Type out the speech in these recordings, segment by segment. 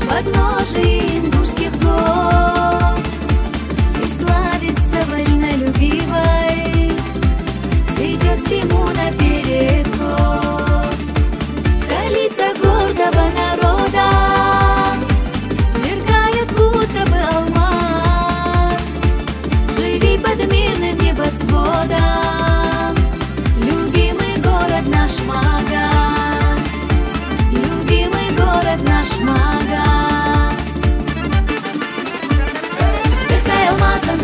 Подножие Ингушских гор и славится вольнолюбивой, цветет всему наперекор. Столица гордого народа сверкает, будто бы алмаз. Живи под мирным небосводом, любимый город наш Магаз, любимый город наш Магаз.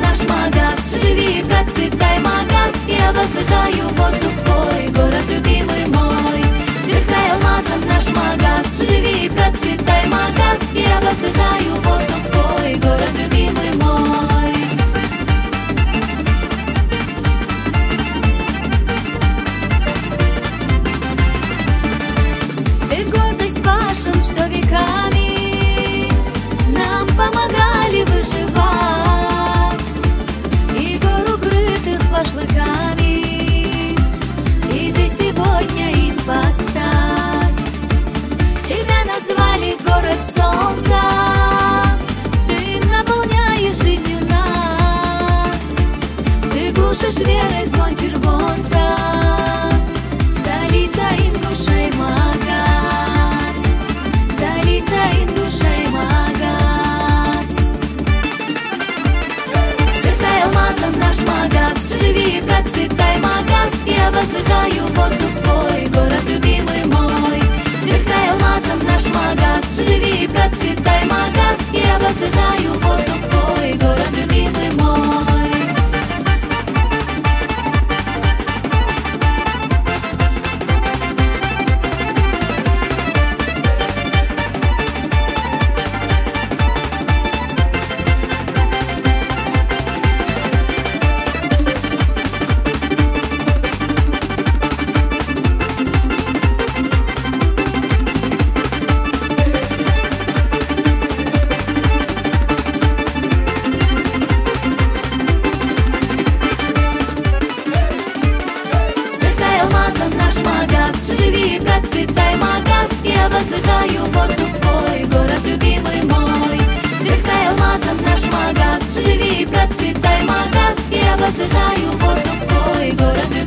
Наш Магаз, живи и процветай, Магаз. Я воздыхаю воздух твой, город любимый мой. Сверкай алмазом наш Магаз, живи и процветай, Магаз. Я воздыхаю воздух твой, город любимый мой. Ты гордость башен, что веками нам помогали выживать, башлыками, и ты сегодня им подстать. Тебя назвали город солнца, ты наполняешь жизнью нас, ты глушишь верой звон червонца, столица Ингушей Магаз, столица Ингушей Магаз. Сверкай алмазом наш Магаз, живи и процветай, Магаз. Я воздыхаю воздух твой, город любимый мой. Сверкай алмазом наш Магаз, живи и процветай, Магаз. Я воздыхаю воздух твой, город любимый мой. Живи и процветай, Магаз. Я воздыхаю воздух твой, город любимый мой. Сверкай алмазом наш Магаз, живи и процветай, Магаз. Я воздыхаю воздух твой, город любимый мой.